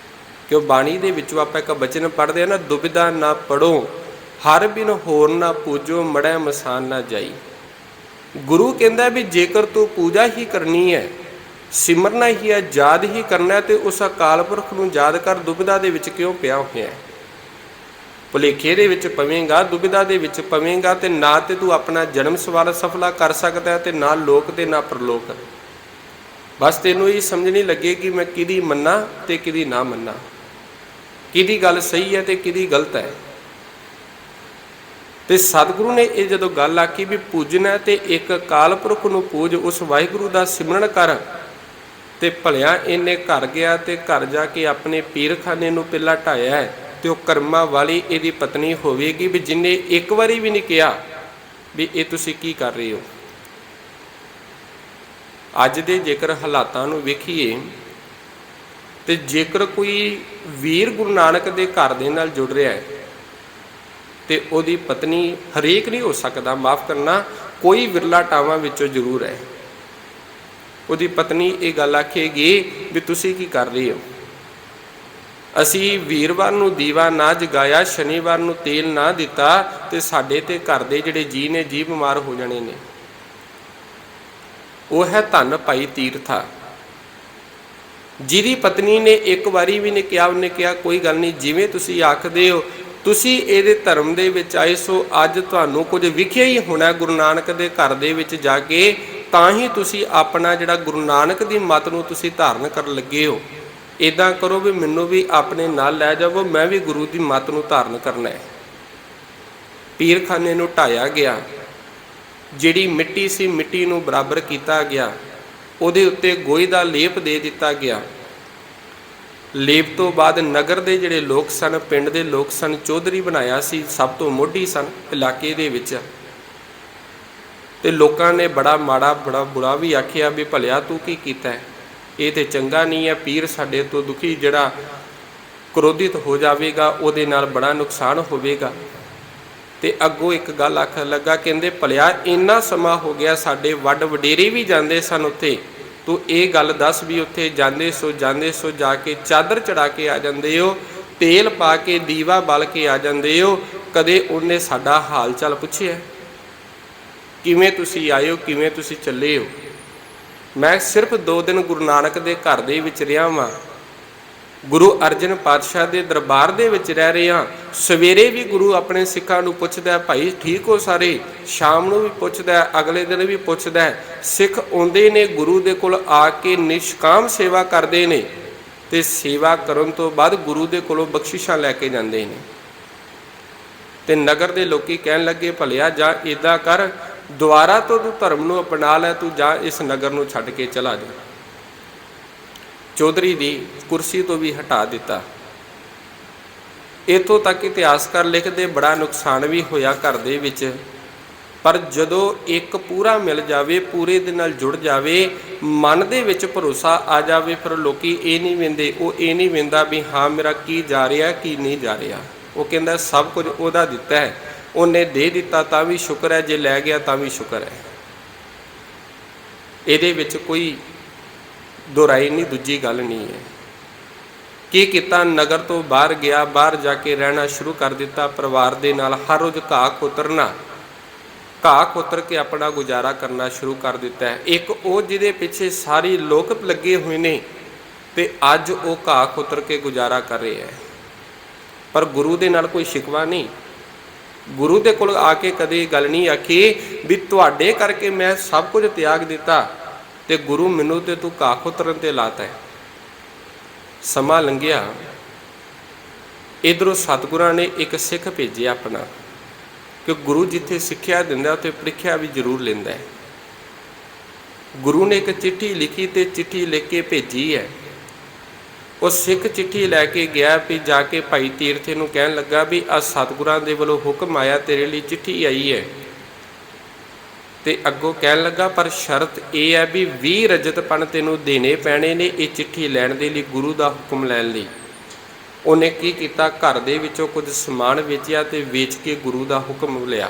ਕਿਉਂ ਬਾਣੀ ਦੇ ਵਿੱਚੋਂ ਆਪਾਂ ਇੱਕ ਬਚਨ ਪੜ੍ਹਦੇ ਹਾਂ ਨਾ, ਦੁਬਿਧਾ ਨਾ ਪੜੋ ਹਰ ਬਿਨ ਹੋਰ ਨਾ ਪੂਜੋ, ਮੜੈ ਮਸਾਨ ਨਾ ਜਾਈ। ਗੁਰੂ ਕਹਿੰਦਾ ਵੀ ਜੇਕਰ ਤੂੰ ਪੂਜਾ ਹੀ ਕਰਨੀ ਹੈ, ਸਿਮਰਨਾ ਹੀ ਹੈ, ਯਾਦ ਹੀ ਕਰਨਾ ਤੇ ਉਸ ਅਕਾਲ ਪੁਰਖ ਨੂੰ ਯਾਦ ਕਰ। ਦੁਬਿਧਾ ਦੇ ਵਿੱਚ ਕਿਉਂ ਪਿਆ ਹੋਇਆ ਹੈ? ਭੁਲੇਖੇ ਦੇ ਵਿੱਚ ਪਵੇਂਗਾ, ਦੁਬਿਧਾ ਦੇ ਵਿੱਚ ਪਵੇਂਗਾ ਤੇ ਨਾ ਤੇ ਤੂੰ ਆਪਣਾ ਜਨਮ ਸਵਾਲ ਸਫਲਾ ਕਰ ਸਕਦਾ ਤੇ ਨਾ ਲੋਕ ਤੇ ਨਾ ਪਰਲੋਕ। ਬਸ ਤੈਨੂੰ ਇਹ ਸਮਝ ਨਹੀਂ ਲੱਗੇ ਕਿ ਮੈਂ ਕਿਹਦੀ ਮੰਨਾਂ ਤੇ ਕਿਹਦੀ ਨਾ ਮੰਨਾਂ, ਕਿਹਦੀ ਗੱਲ ਸਹੀ ਹੈ ਤੇ ਕਿਹਦੀ ਗਲਤ ਹੈ। ਤੇ ਸਤਿਗੁਰੂ ਨੇ ਇਹ ਜਦੋਂ ਗੱਲ ਆਖੀ ਵੀ ਪੂਜਣਾ ਤੇ ਇੱਕ ਅਕਾਲ ਪੁਰਖ ਨੂੰ ਪੂਜ, ਉਸ ਵਾਹਿਗੁਰੂ ਦਾ ਸਿਮਰਨ ਕਰ, ਤੇ ਭਲਿਆ ਇਹਨੇ ਘਰ ਗਿਆ ਤੇ ਘਰ ਜਾ ਕੇ ਆਪਣੇ ਪੀਰਖਾਨੇ ਨੂੰ ਪਹਿਲਾਂ ਢਾਇਆ ਹੈ। ਤੇ ਉਹ ਕਰਮਾਂ ਵਾਲੀ ਇਹਦੀ ਪਤਨੀ ਹੋਵੇਗੀ ਵੀ ਜਿਹਨੇ ਇੱਕ ਵਾਰੀ ਵੀ ਨਹੀਂ ਕਿਹਾ ਵੀ ਇਹ ਤੁਸੀਂ ਕੀ ਕਰ ਰਹੇ ਹੋ। ਅੱਜ ਦੇ ਜੇਕਰ ਹਾਲਾਤਾਂ ਨੂੰ ਵੇਖੀਏ ਤੇ ਜੇਕਰ ਕੋਈ ਵੀਰ ਗੁਰੂ ਨਾਨਕ ਦੇ ਘਰ ਦੇ ਨਾਲ ਜੁੜ ਰਿਹਾ ਹੈ ਤੇ ਉਹਦੀ ਪਤਨੀ, ਹਰੇਕ ਨਹੀਂ ਹੋ ਸਕਦਾ, ਮਾਫ਼ ਕਰਨਾ, ਕੋਈ ਵਿਰਲਾ ਟਾਵਾਂ ਵਿੱਚੋਂ ਜ਼ਰੂਰ ਹੈ, ਉਹਦੀ ਪਤਨੀ ਇਹ ਗੱਲ ਆਖੇਗੀ ਵੀ ਤੁਸੀਂ ਕੀ ਕਰ ਰਹੇ ਹੋ। ਅਸੀਂ ਵੀਰਵਾਰ ਨੂੰ ਦੀਵਾ ਨਾ ਜਗਾਇਆ, ਸ਼ਨੀਵਾਰ ਨੂੰ ਤੇਲ ਨਾ ਦਿੱਤਾ ਤੇ ਸਾਡੇ ਤੇ ਘਰ ਦੇ ਜਿਹੜੇ ਜੀਅ ਨੇ ਜੀ ਬਿਮਾਰ ਹੋ ਜਾਣੇ ਨੇ। ਉਹ ਹੈ ਧੰਨ ਭਾਈ ਤੀਰਥਾ, ਜਿਹਦੀ ਪਤਨੀ ਨੇ ਇੱਕ ਵਾਰੀ ਵੀ ਨਹੀਂ ਕਿਹਾ, ਉਹਨੇ ਕਿਹਾ ਕੋਈ ਗੱਲ ਨਹੀਂ, ਜਿਵੇਂ ਤੁਸੀਂ ਆਖਦੇ ਹੋ, ਤੁਸੀਂ ਇਹਦੇ ਧਰਮ ਦੇ ਵਿੱਚ ਆਏ ਸੋ ਅੱਜ ਤੁਹਾਨੂੰ ਕੁਝ ਵਿਖਿਆ ਹੀ ਹੋਣਾ ਗੁਰੂ ਨਾਨਕ ਦੇ ਘਰ ਦੇ ਵਿੱਚ ਜਾ ਕੇ ਤਾਂ ਹੀ ਤੁਸੀਂ ਆਪਣਾ ਜਿਹੜਾ ਗੁਰੂ ਨਾਨਕ ਦੀ ਮੱਤ ਨੂੰ ਤੁਸੀਂ ਧਾਰਨ ਕਰਨ ਲੱਗੇ ਹੋ। ਇੱਦਾਂ ਕਰੋ ਵੀ ਮੈਨੂੰ ਵੀ ਆਪਣੇ ਨਾਲ ਲੈ ਜਾਵੋ, ਮੈਂ ਵੀ ਗੁਰੂ ਦੀ ਮੱਤ ਨੂੰ ਧਾਰਨ ਕਰਨਾ ਹੈ। ਪੀਰਖਾਨੇ ਨੂੰ ਢਾਇਆ ਗਿਆ, ਜਿਹੜੀ ਮਿੱਟੀ ਸੀ ਮਿੱਟੀ ਨੂੰ ਬਰਾਬਰ ਕੀਤਾ ਗਿਆ, ਉਹਦੇ ਉੱਤੇ ਗੋਹੇ ਦਾ ਲੇਪ ਦੇ ਦਿੱਤਾ ਗਿਆ। ਲੇਪ ਤੋਂ ਬਾਅਦ ਨਗਰ ਦੇ ਜਿਹੜੇ ਲੋਕ ਸਨ, ਪਿੰਡ ਦੇ ਲੋਕ ਸਨ, ਚੌਧਰੀ ਬਣਾਇਆ ਸੀ, ਸਭ ਤੋਂ ਮੋਢੀ ਸਨ ਇਲਾਕੇ ਦੇ ਵਿੱਚ। ਤੇ ਲੋਕਾਂ ਨੇ ਬੜਾ ਮਾੜਾ ਬੜਾ ਬੁਰਾ ਵੀ ਆਖਿਆ ਵੀ ਭਲਿਆ ਤੂੰ ਕੀ ਕੀਤਾ, ਇਹ ਤੇ ਚੰਗਾ ਨਹੀਂ ਹੈ, ਪੀਰ ਸਾਡੇ ਤੋਂ ਦੁਖੀ ਜਿਹੜਾ ਕ੍ਰੋਧਿਤ ਹੋ ਜਾਵੇਗਾ ਉਹਦੇ ਨਾਲ ਬੜਾ ਨੁਕਸਾਨ ਹੋਵੇਗਾ। ਤੇ ਅੱਗੋਂ ਇੱਕ ਗੱਲ ਆਖਣ ਲੱਗਾ, ਕਹਿੰਦੇ ਭਲਿਆ ਇੰਨਾ ਸਮਾਂ ਹੋ ਗਿਆ, ਸਾਡੇ ਵੱਡ ਵਡੇਰੇ ਵੀ ਜਾਂਦੇ ਸਨ ਉੱਥੇ, ਤੂੰ ਇਹ ਗੱਲ ਦੱਸ ਵੀ ਉੱਥੇ ਜਾਂਦੇ ਸੋ ਜਾ ਕੇ ਚਾਦਰ ਚੜਾ ਕੇ ਆ ਜਾਂਦੇ ਹੋ, ਤੇਲ ਪਾ ਕੇ ਦੀਵਾ ਬਲ ਕੇ ਆ ਜਾਂਦੇ ਹੋ, ਕਦੇ ਉਹਨੇ ਸਾਡਾ ਹਾਲ ਚਾਲ ਪੁੱਛਿਆ, ਕਿਵੇਂ ਤੁਸੀਂ ਆਏ ਹੋ, ਕਿਵੇਂ ਤੁਸੀਂ ਚੱਲੇ ਹੋ। ਮੈਂ ਸਿਰਫ 2 ਦਿਨ ਗੁਰੂ ਨਾਨਕ ਦੇ ਘਰ ਦੇ ਵਿੱਚ ਰਿਹਾ ਵਾਂ, ਗੁਰੂ ਅਰਜਨ ਪਾਤਸ਼ਾਹ ਦੇ ਦਰਬਾਰ ਦੇ ਵਿੱਚ ਰਹਿ ਰਿਹਾ। ਸਵੇਰੇ ਵੀ ਗੁਰੂ ਆਪਣੇ ਸਿੱਖਾਂ ਨੂੰ ਪੁੱਛਦਾ, ਭਾਈ ਠੀਕ ਹੋ ਸਾਰੇ, ਸ਼ਾਮ ਨੂੰ ਵੀ ਪੁੱਛਦਾ, ਅਗਲੇ ਦਿਨ ਵੀ ਪੁੱਛਦਾ। ਸਿੱਖ ਆਉਂਦੇ ਨੇ ਗੁਰੂ ਦੇ ਕੋਲ ਆ ਕੇ ਨਿਸ਼ਕਾਮ ਸੇਵਾ ਕਰਦੇ ਨੇ, ਤੇ ਸੇਵਾ ਕਰਨ ਤੋਂ ਬਾਅਦ ਗੁਰੂ ਦੇ ਕੋਲੋਂ ਬਖਸ਼ਿਸ਼ਾਂ ਲੈ ਕੇ ਜਾਂਦੇ ਨੇ। ਤੇ ਨਗਰ ਦੇ ਲੋਕੀ ਕਹਿਣ ਲੱਗੇ, ਭਲਿਆ ਜਾਂ ਇੱਦਾਂ ਕਰ, ਦੁਆਰਾ ਤੋਂ ਤੂੰ ਧਰਮ ਨੂੰ ਅਪਣਾ ਲੈ, ਤੂੰ ਜਾਂ ਇਸ ਨਗਰ ਨੂੰ ਛੱਡ ਕੇ ਚਲਾ ਜਾ। ਚੌਧਰੀ ਦੀ ਕੁਰਸੀ ਤੋਂ ਵੀ ਹਟਾ ਦਿੱਤਾ। ਇੱਥੋਂ ਤੱਕ ਇਤਿਹਾਸਕਾਰ ਲਿਖਦੇ ਬੜਾ ਨੁਕਸਾਨ ਵੀ ਹੋਇਆ ਘਰ ਦੇ ਵਿੱਚ। ਪਰ ਜਦੋਂ ਇੱਕ ਪੂਰਾ ਮਿਲ ਜਾਵੇ, ਪੂਰੇ ਦੇ ਨਾਲ ਜੁੜ ਜਾਵੇ, ਮਨ ਦੇ ਵਿੱਚ ਭਰੋਸਾ ਆ ਜਾਵੇ, ਫਿਰ ਲੋਕੀ ਇਹ ਨਹੀਂ ਵੇਂਦੇ, ਉਹ ਇਹ ਨਹੀਂ ਵੇਂਦਾ ਵੀ ਹਾਂ ਮੇਰਾ ਕੀ ਜਾ ਰਿਹਾ ਕੀ ਨਹੀਂ ਜਾ ਰਿਹਾ। ਉਹ ਕਹਿੰਦਾ ਸਭ ਕੁਝ ਉਹਦਾ ਦਿੱਤਾ ਹੈ, ਉਹਨੇ ਦੇ ਦਿੱਤਾ ਤਾਂ ਵੀ ਸ਼ੁਕਰ ਹੈ, ਜੇ ਲੈ ਗਿਆ ਤਾਂ ਵੀ ਸ਼ੁਕਰ ਹੈ। ਇਹਦੇ ਵਿੱਚ ਕੋਈ ਦੁਹਰਾਈ ਨਹੀਂ, ਦੂਜੀ ਗੱਲ ਨਹੀਂ ਹੈ। ਕੀ ਕੀਤਾ, ਨਗਰ ਤੋਂ ਬਾਹਰ ਗਿਆ, ਬਾਹਰ ਜਾ ਕੇ ਰਹਿਣਾ ਸ਼ੁਰੂ ਕਰ ਦਿੱਤਾ ਪਰਿਵਾਰ ਦੇ ਨਾਲ। ਹਰ ਰੋਜ਼ ਘਾਹ ਖੋਤਰਨਾ, ਘਾਹ ਖੋਤਰ ਕੇ ਆਪਣਾ ਗੁਜ਼ਾਰਾ ਕਰਨਾ ਸ਼ੁਰੂ ਕਰ ਦਿੱਤਾ ਹੈ। ਇੱਕ ਉਹ ਜਿਹਦੇ ਪਿੱਛੇ ਸਾਰੇ ਲੋਕ ਲੱਗੇ ਹੋਏ ਨੇ, ਤੇ ਅੱਜ ਉਹ ਘਾਹ ਖੋਤਰ ਕੇ ਗੁਜ਼ਾਰਾ ਕਰ ਰਿਹਾ ਹੈ। ਪਰ ਗੁਰੂ ਦੇ ਨਾਲ ਕੋਈ ਸ਼ਿਕਵਾ ਨਹੀਂ, ਗੁਰੂ ਦੇ ਕੋਲ ਆ ਕੇ ਕਦੇ ਗੱਲ ਨਹੀਂ ਆਖੀ ਵੀ ਤੁਹਾਡੇ ਕਰਕੇ ਮੈਂ ਸਭ ਕੁਝ ਤਿਆਗ ਦਿੱਤਾ ਤੇ ਗੁਰੂ ਮੈਨੂੰ ਤੇ ਤੂੰ ਘਾਹ ਖੋਤਰਨ ਤੇ ਲਾਤਾ ਹੈ। ਸਮਾਂ ਲੰਘਿਆ, ਇੱਧਰੋਂ ਸਤਿਗੁਰਾਂ ਨੇ ਇੱਕ ਸਿੱਖ ਭੇਜਿਆ ਆਪਣਾ, ਕਿ ਗੁਰੂ ਜਿੱਥੇ ਸਿੱਖਿਆ ਦਿੰਦਾ ਉੱਥੇ ਪ੍ਰੀਖਿਆ ਵੀ ਜ਼ਰੂਰ ਲੈਂਦਾ ਹੈ। ਗੁਰੂ ਨੇ ਇੱਕ ਚਿੱਠੀ ਲਿਖੀ ਤੇ ਚਿੱਠੀ ਲਿਖ ਕੇ ਭੇਜੀ ਹੈ। ਉਹ ਸਿੱਖ ਚਿੱਠੀ ਲੈ ਕੇ ਗਿਆ, ਵੀ ਜਾ ਕੇ ਭਾਈ ਤੀਰਥੇ ਨੂੰ ਕਹਿਣ ਲੱਗਾ ਵੀ ਆ ਸਤਿਗੁਰਾਂ ਦੇ ਵੱਲੋਂ ਹੁਕਮ ਆਇਆ, ਤੇਰੇ ਲਈ ਚਿੱਠੀ ਆਈ ਹੈ। ਤੇ ਅੱਗੋਂ ਕਹਿਣ ਲੱਗਾ ਪਰ ਸ਼ਰਤ ਇਹ ਹੈ ਵੀ 20 ਰਜਤਪਣ ਤੈਨੂੰ ਦੇਣੇ ਪੈਣੇ ਨੇ ਇਹ ਚਿੱਠੀ ਲੈਣ ਦੇ ਲਈ, ਗੁਰੂ ਦਾ ਹੁਕਮ ਲੈਣ ਲਈ। ਉਹਨੇ ਕੀ ਕੀਤਾ, ਘਰ ਦੇ ਵਿੱਚੋਂ ਕੁਝ ਸਮਾਨ ਵੇਚਿਆ ਤੇ ਵੇਚ ਕੇ ਗੁਰੂ ਦਾ ਹੁਕਮ ਲਿਆ।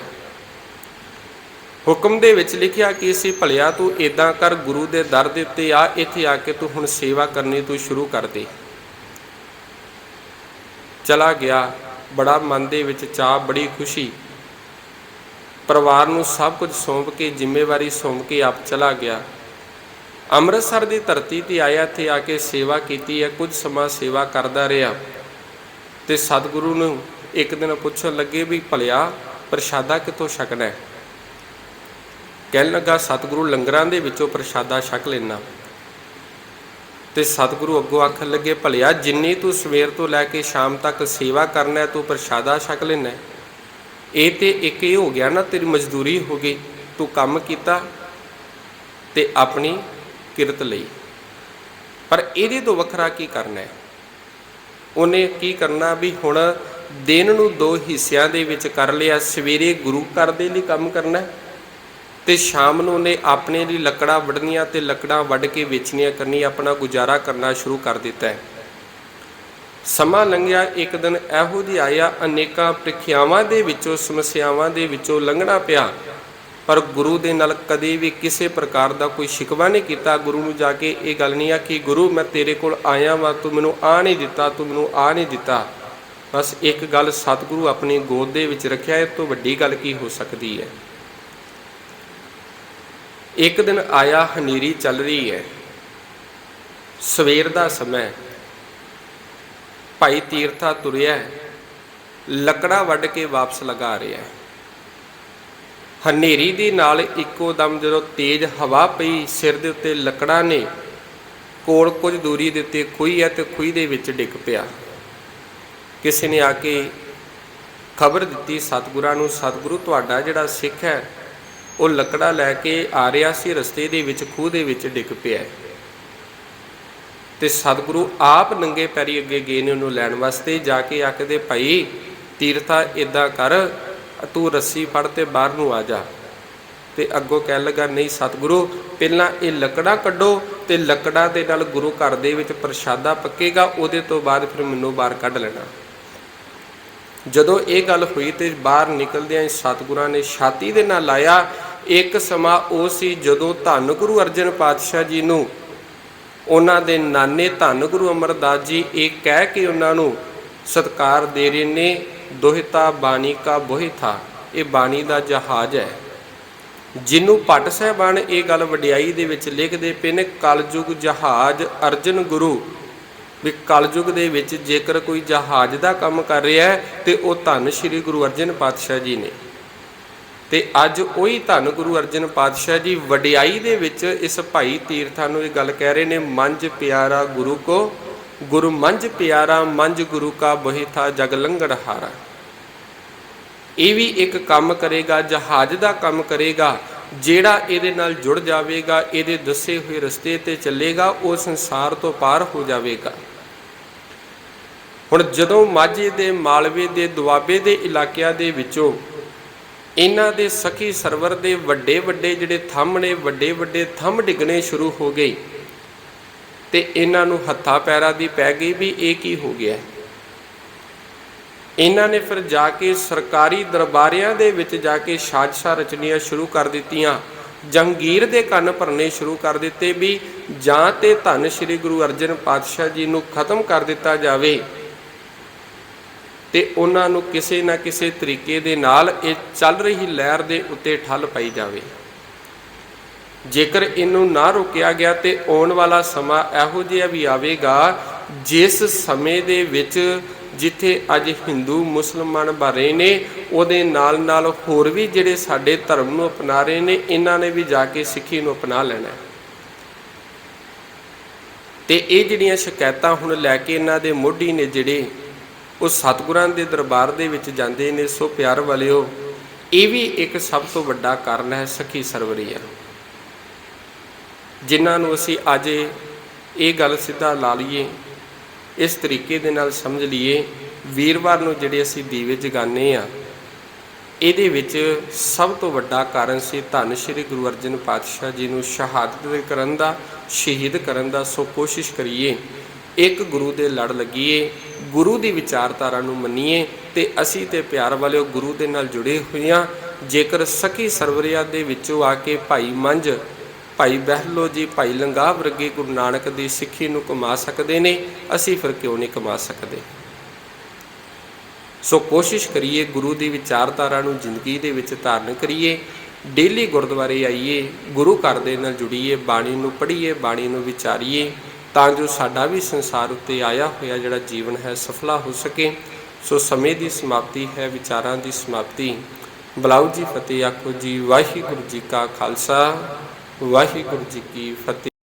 ਹੁਕਮ ਦੇ ਵਿੱਚ ਲਿਖਿਆ ਕਿ ਸੀ, ਭਲਿਆ ਤੂੰ ਇੱਦਾਂ ਕਰ, ਗੁਰੂ ਦੇ ਦਰ ਦੇ ਉੱਤੇ ਆ, ਇੱਥੇ ਆ ਕੇ ਤੂੰ ਹੁਣ ਸੇਵਾ ਕਰਨੀ ਤੂੰ ਸ਼ੁਰੂ ਕਰ ਦੇ। ਚਲਾ ਗਿਆ, ਬੜਾ ਮਨ ਦੇ ਵਿੱਚ ਚਾਅ, ਬੜੀ ਖੁਸ਼ੀ, ਪਰਿਵਾਰ ਨੂੰ ਸਭ ਕੁਝ ਸੌਂਪ ਕੇ, ਜ਼ਿੰਮੇਵਾਰੀ ਸੌਂਪ ਕੇ ਆਪ ਚਲਾ ਗਿਆ। ਅੰਮ੍ਰਿਤਸਰ ਦੀ ਧਰਤੀ 'ਤੇ ਆਇਆ, ਇੱਥੇ ਆ ਕੇ ਸੇਵਾ ਕੀਤੀ ਹੈ। ਕੁਝ ਸਮਾਂ ਸੇਵਾ ਕਰਦਾ ਰਿਹਾ ਤੇ ਸਤਿਗੁਰੂ ਨੂੰ ਇੱਕ ਦਿਨ ਪੁੱਛਣ ਲੱਗੇ ਵੀ ਭਲਿਆ ਪ੍ਰਸ਼ਾਦਾ ਕਿੱਥੋਂ ਛਕਣਾ ਹੈ। ਕਹਿਣ ਲੱਗਾ ਸਤਿਗੁਰੂ ਲੰਗਰਾਂ ਦੇ ਵਿੱਚੋਂ ਪ੍ਰਸ਼ਾਦਾ ਛਕ ਲੈਣਾ। ਤੇ ਸਤਿਗੁਰੂ ਅੱਗੋਂ ਆਖਣ ਲੱਗੇ, ਭਲਿਆ ਜਿੰਨੀ ਤੂੰ ਸਵੇਰ ਤੋਂ ਲੈ ਕੇ ਸ਼ਾਮ ਤੱਕ ਸੇਵਾ ਕਰਨਾ ਤੂੰ ਪ੍ਰਸ਼ਾਦਾ ਛਕ ਲੈਣਾ। ਇਹ ਤੇ ਇੱਕ ਇਹ ਹੋ ਗਿਆ ਨਾ, ਤੇਰੀ ਮਜ਼ਦੂਰੀ ਹੋ ਗਈ, ਤੂੰ ਕੰਮ ਕੀਤਾ ਤੇ ਆਪਣੀ ਕਿਰਤ ਲਈ। ਪਰ ਇਹਦੇ ਤੋਂ ਵੱਖਰਾ ਕੀ ਕਰਨਾ ਹੈ? ਉਹਨੇ ਕੀ ਕਰਨਾ ਵੀ ਹੁਣ ਦਿਨ ਨੂੰ 2 ਹਿੱਸਿਆਂ ਦੇ ਵਿੱਚ ਕਰ ਲਿਆ। ਸਵੇਰੇ ਗੁਰੂ ਘਰ ਦੇ ਲਈ ਕੰਮ ਕਰਨਾ ਤੇ ਸ਼ਾਮ ਨੂੰ ਉਹਨੇ ਆਪਣੇ ਲਈ ਲੱਕੜਾਂ ਵੱਢਣੀਆਂ ਤੇ ਲੱਕੜਾਂ ਵੱਢ ਕੇ ਵੇਚਣੀਆਂ ਕਰਨੀ, ਆਪਣਾ ਗੁਜ਼ਾਰਾ ਕਰਨਾ ਸ਼ੁਰੂ ਕਰ ਦਿੱਤਾ ਹੈ। ਸਮਾਂ ਲੰਘਿਆ, ਇੱਕ ਦਿਨ ਇਹੋ ਜਿਹਾ ਆਇਆ, ਅਨੇਕਾਂ ਪ੍ਰੀਖਿਆਵਾਂ ਦੇ ਵਿੱਚੋਂ, ਸਮੱਸਿਆਵਾਂ ਦੇ ਵਿੱਚੋਂ ਲੰਘਣਾ ਪਿਆ, ਪਰ ਗੁਰੂ ਦੇ ਨਾਲ ਕਦੇ ਵੀ ਕਿਸੇ ਪ੍ਰਕਾਰ ਦਾ ਕੋਈ ਸ਼ਿਕਵਾ ਨਹੀਂ ਕੀਤਾ। ਗੁਰੂ ਨੂੰ ਜਾ ਕੇ ਇਹ ਗੱਲ ਨਹੀਂ ਆਖੀ, ਗੁਰੂ ਮੈਂ ਤੇਰੇ ਕੋਲ ਆਇਆ ਵਾਂ, ਤੂੰ ਮੈਨੂੰ ਆ ਨਹੀਂ ਦਿੱਤਾ, ਤੂੰ ਮੈਨੂੰ ਆ ਨਹੀਂ ਦਿੱਤਾ। ਬਸ ਇੱਕ ਗੱਲ ਸਤਿਗੁਰੂ ਆਪਣੀ ਗੋਦ ਦੇ ਵਿੱਚ ਰੱਖਿਆ, ਇਹ ਤੋਂ ਵੱਡੀ ਗੱਲ ਕੀ ਹੋ ਸਕਦੀ ਹੈ। ਇੱਕ ਦਿਨ ਆਇਆ, ਹਨੇਰੀ ਚੱਲ ਰਹੀ ਹੈ, ਸਵੇਰ ਦਾ ਸਮਾਂ, ਭਾਈ ਤੀਰਥਾ ਤੁਰਿਆ, ਲੱਕੜਾਂ ਵੱਢ ਕੇ ਵਾਪਸ ਲਗਾ ਰਿਹਾ। ਹਨੇਰੀ ਦੇ ਨਾਲ ਇੱਕੋ ਦਮ ਜਦੋਂ ਤੇਜ਼ ਹਵਾ ਪਈ, ਸਿਰ ਦੇ ਉੱਤੇ ਲੱਕੜਾਂ ਨੇ, ਕੋਲ ਕੁਝ ਦੂਰੀ ਦੇ ਉੱਤੇ ਖੂਹੀ ਹੈ ਤੇ ਖੂਹੀ ਦੇ ਵਿੱਚ ਡਿੱਗ ਪਿਆ। ਕਿਸੇ ਨੇ ਆ ਕੇ ਖਬਰ ਦਿੱਤੀ ਸਤਿਗੁਰਾਂ ਨੂੰ, ਸਤਿਗੁਰੂ ਤੁਹਾਡਾ ਜਿਹੜਾ ਸਿੱਖ ਹੈ ਉਹ ਲੱਕੜਾ ਲੈ ਕੇ ਆ ਰਿਹਾ ਸੀ, ਰਸਤੇ ਦੇ ਵਿੱਚ ਖੂਹ ਦੇ ਵਿੱਚ ਡਿੱਗ ਪਿਆ। ਤੇ ਸਤਿਗੁਰੂ ਆਪ ਨੰਗੇ ਪੈਰੀ ਅੱਗੇ ਗਏ ਨੇ ਉਹਨੂੰ ਲੈਣ ਵਾਸਤੇ। ਜਾ ਕੇ ਆਖਦੇ ਭਾਈ ਤੀਰਥਾ ਇੱਦਾਂ ਕਰ, ਤੂੰ ਰੱਸੀ ਫੜ ਤੇ ਬਾਹਰ ਨੂੰ ਆ ਜਾ। ਤੇ ਅੱਗੋਂ ਕਹਿਣ ਲੱਗਾ ਨਹੀਂ ਸਤਿਗੁਰੂ, ਪਹਿਲਾਂ ਇਹ ਲੱਕੜਾਂ ਕੱਢੋ ਤੇ ਲੱਕੜਾਂ ਦੇ ਨਾਲ ਗੁਰੂ ਘਰ ਦੇ ਵਿੱਚ ਪ੍ਰਸ਼ਾਦਾ ਪੱਕੇਗਾ, ਉਹਦੇ ਤੋਂ ਬਾਅਦ ਫਿਰ ਮੈਨੂੰ ਬਾਹਰ ਕੱਢ ਲੈਣਾ। ਜਦੋਂ ਇਹ ਗੱਲ ਹੋਈ ਤੇ ਬਾਹਰ ਨਿਕਲਦਿਆਂ ਸਤਿਗੁਰਾਂ ਨੇ ਛਾਤੀ ਦੇ ਨਾਲ ਲਾਇਆ। ਇੱਕ ਸਮਾਂ ਉਹ ਸੀ ਜਦੋਂ ਧੰਨ ਗੁਰੂ ਅਰਜਨ ਪਾਤਸ਼ਾਹ ਜੀ ਨੂੰ ਉਹਨਾਂ ਦੇ ਨਾਨੇ ਧੰਨ ਗੁਰੂ ਅਮਰਦਾਸ ਜੀ ਇਹ ਕਹਿ ਕੇ ਉਹਨਾਂ ਨੂੰ ਸਤਿਕਾਰ ਦੇ ਰਹੇ ਨੇ, ਦੋਹਿਤਾ ਬਾਣੀ ਕਾ ਬੋਹਿਥਾ, ਇਹ ਬਾਣੀ ਦਾ ਜਹਾਜ਼ ਹੈ। ਜਿਹਨੂੰ ਭੱਟ ਸਾਹਿਬਾਨ ਇਹ ਗੱਲ ਵਡਿਆਈ ਦੇ ਵਿੱਚ ਲਿਖਦੇ ਪਏ ਨੇ, ਕਲਯੁਗ ਜਹਾਜ਼ ਅਰਜਨ ਗੁਰੂ, ਵੀ ਕਲਯੁਗ ਦੇ ਵਿੱਚ ਜੇਕਰ ਕੋਈ ਜਹਾਜ਼ ਦਾ ਕੰਮ ਕਰ ਰਿਹਾ ਹੈ ਤੇ ਉਹ ਧੰਨ ਸ਼੍ਰੀ ਗੁਰੂ ਅਰਜਨ ਪਾਤਸ਼ਾਹ ਜੀ ਨੇ। ਤੇ ਅੱਜ ਉਹੀ ਧੰਨ ਗੁਰੂ ਅਰਜਨ ਪਾਤਸ਼ਾਹ ਜੀ ਵਡਿਆਈ ਦੇ ਵਿੱਚ ਇਸ ਭਾਈ ਤੀਰਥਾਂ ਨੂੰ ਇਹ ਗੱਲ ਕਹਿ ਰਹੇ ਨੇ, ਮੰਝ ਪਿਆਰਾ ਗੁਰੂ ਕੋ, ਗੁਰੂ ਮੰਝ ਪਿਆਰਾ, ਮੰਝ ਗੁਰੂ ਕਾ ਬੋਹਿਥਾ, ਜਗ ਲੰਘੜ ਹਾਰਾ। ਇਹ ਵੀ ਇੱਕ ਕੰਮ ਕਰੇਗਾ, ਜਹਾਜ਼ ਦਾ ਕੰਮ ਕਰੇਗਾ। ਜਿਹੜਾ ਇਹਦੇ ਨਾਲ ਜੁੜ ਜਾਵੇਗਾ, ਇਹਦੇ ਦੱਸੇ ਹੋਏ ਰਸਤੇ ਤੇ ਚੱਲੇਗਾ, ਉਹ ਸੰਸਾਰ ਤੋਂ ਪਾਰ ਹੋ ਜਾਵੇਗਾ। ਹੁਣ ਜਦੋਂ ਮਾਝੇ ਦੇ, ਮਾਲਵੇ ਦੇ, ਦੁਆਬੇ ਦੇ ਇਲਾਕਿਆਂ ਦੇ ਵਿੱਚੋਂ ਇਹਨਾਂ ਦੇ ਸਖੀ ਸਰਵਰ ਦੇ ਵੱਡੇ ਵੱਡੇ ਜਿਹੜੇ ਥੰਮ ਨੇ, ਵੱਡੇ ਵੱਡੇ ਥੰਮ ਡਿੱਗਣੇ ਸ਼ੁਰੂ ਹੋ ਗਏ ਤੇ ਇਹਨਾਂ ਨੂੰ ਹੱਥਾਂ ਪੈਰਾਂ ਦੀ ਪੈ ਗਈ ਵੀ ਇਹ ਕੀ ਹੋ ਗਿਆ। ਇਹਨਾਂ ਨੇ ਫਿਰ ਜਾ ਕੇ ਸਰਕਾਰੀ ਦਰਬਾਰਿਆਂ ਦੇ ਵਿੱਚ ਜਾ ਕੇ ਸਾਜ਼ਿਸ਼ਾਂ ਰਚਣੀਆਂ ਸ਼ੁਰੂ ਕਰ ਦਿੱਤੀਆਂ। ਜੰਗੀਰ ਦੇ ਕੰਨ ਭਰਨੇ ਸ਼ੁਰੂ ਕਰ ਦਿੱਤੇ ਵੀ ਜਾਂ ਤੇ ਧੰਨ ਸ਼੍ਰੀ ਗੁਰੂ ਅਰਜਨ ਪਾਤਸ਼ਾਹ ਜੀ ਨੂੰ ਖਤਮ ਕਰ ਦਿੱਤਾ ਜਾਵੇ ਤੇ ਉਹਨਾਂ ਨੂੰ ਕਿਸੇ ਨਾ ਕਿਸੇ ਤਰੀਕੇ ਦੇ ਨਾਲ ਇਹ ਚੱਲ ਰਹੀ ਲਹਿਰ ਦੇ ਉੱਤੇ ਠੱਲ ਪਾਈ ਜਾਵੇ। ਜੇਕਰ ਇਹਨੂੰ ਨਾ ਰੋਕਿਆ ਗਿਆ ਤੇ ਆਉਣ ਵਾਲਾ ਸਮਾਂ ਇਹੋ ਜਿਹਾ ਵੀ ਆਵੇਗਾ ਜਿਸ ਸਮੇਂ ਦੇ ਵਿੱਚ ਜਿੱਥੇ ਅੱਜ ਹਿੰਦੂ ਮੁਸਲਮਾਨ ਬਣ ਰਹੇ ਨੇ, ਉਹਦੇ ਨਾਲ ਨਾਲ ਹੋਰ ਵੀ ਜਿਹੜੇ ਸਾਡੇ ਧਰਮ ਨੂੰ ਅਪਣਾ ਰਹੇ ਨੇ, ਇਹਨਾਂ ਨੇ ਵੀ ਜਾ ਕੇ ਸਿੱਖੀ ਨੂੰ ਅਪਣਾ ਲੈਣਾ। ਤੇ ਇਹ ਜਿਹੜੀਆਂ ਸ਼ਿਕਾਇਤਾਂ ਹੁਣ ਲੈ ਕੇ ਇਹਨਾਂ ਦੇ ਮੋਢੀ ਨੇ ਜਿਹੜੇ ਉਹ ਸਤਿਗੁਰਾਂ ਦੇ ਦਰਬਾਰ ਦੇ ਵਿੱਚ ਜਾਂਦੇ ਨੇ। ਸੋ ਪਿਆਰ ਵਾਲਿਓ, ਇਹ ਵੀ ਇੱਕ ਸਭ ਤੋਂ ਵੱਡਾ ਕਾਰਨ ਹੈ ਸਖੀ ਸਰਵਰੀਆ, ਜਿਨ੍ਹਾਂ ਨੂੰ ਅਸੀਂ ਅੱਜ ਇਹ ਗੱਲ ਸਿੱਧਾ ਲਾ ਲਈਏ, ਇਸ ਤਰੀਕੇ ਦੇ ਨਾਲ ਸਮਝ ਲਈਏ। ਵੀਰਵਾਰ ਨੂੰ ਜਿਹੜੇ ਅਸੀਂ ਦੀਵੇ ਜਗਾਉਂਦੇ ਹਾਂ, ਇਹਦੇ ਵਿੱਚ ਸਭ ਤੋਂ ਵੱਡਾ ਕਾਰਨ ਸੀ ਧੰਨ ਸ਼੍ਰੀ ਗੁਰੂ ਅਰਜਨ ਪਾਤਸ਼ਾਹ ਜੀ ਨੂੰ ਸ਼ਹਾਦਤ ਕਰਨ ਦਾ, ਸ਼ਹੀਦ ਕਰਨ ਦਾ। ਸੋ ਕੋਸ਼ਿਸ਼ ਕਰੀਏ, ਇੱਕ ਗੁਰੂ ਦੇ ਲੜ ਲੱਗੀਏ, ਗੁਰੂ ਦੀ ਵਿਚਾਰਧਾਰਾ ਨੂੰ ਮੰਨੀਏ ਤੇ ਅਸੀਂ ਤੇ ਪਿਆਰ ਵਾਲਿਓ ਗੁਰੂ ਦੇ ਨਾਲ ਜੁੜੇ ਹੋਏ ਹਾਂ। ਜੇਕਰ ਸਖੀ ਸਰਵਰਿਆ ਦੇ ਵਿੱਚੋਂ ਆ ਕੇ ਭਾਈ ਮੰਝ, ਭਾਈ ਬਹਿਲੋ ਜੀ, ਭਾਈ ਲੰਗਾਹ ਵਰਗੇ ਗੁਰੂ ਨਾਨਕ ਦੀ ਸਿੱਖੀ ਨੂੰ ਕਮਾ ਸਕਦੇ ਨੇ, ਅਸੀਂ ਫਿਰ ਕਿਉਂ ਨਹੀਂ ਕਮਾ ਸਕਦੇ। ਸੋ ਕੋਸ਼ਿਸ਼ ਕਰੀਏ ਗੁਰੂ ਦੀ ਵਿਚਾਰਧਾਰਾ ਨੂੰ ਜ਼ਿੰਦਗੀ ਦੇ ਵਿੱਚ ਧਾਰਨ ਕਰੀਏ। ਡੇਲੀ ਗੁਰਦੁਆਰੇ ਆਈਏ, ਗੁਰੂ ਘਰ ਦੇ ਨਾਲ ਜੁੜੀਏ, ਬਾਣੀ ਨੂੰ ਪੜ੍ਹੀਏ, ਬਾਣੀ ਨੂੰ ਵਿਚਾਰੀਏ, ਤਾਂ ਜੋ ਸਾਡਾ ਵੀ ਸੰਸਾਰ ਉੱਤੇ ਆਇਆ ਹੋਇਆ ਜਿਹੜਾ ਜੀਵਨ ਹੈ ਸਫਲਾ ਹੋ ਸਕੇ। ਸੋ ਸਮੇਂ ਦੀ ਸਮਾਪਤੀ ਹੈ, ਵਿਚਾਰਾਂ ਦੀ ਸਮਾਪਤੀ। ਬੁਲਾਓ ਜੀ ਫਤਿਹ ਆਖੋ ਜੀ। ਵਾਹਿਗੁਰੂ ਜੀ ਕਾ ਖਾਲਸਾ, ਵਾਹਿਗੁਰੂ ਜੀ ਕੀ ਫਤਿਹ।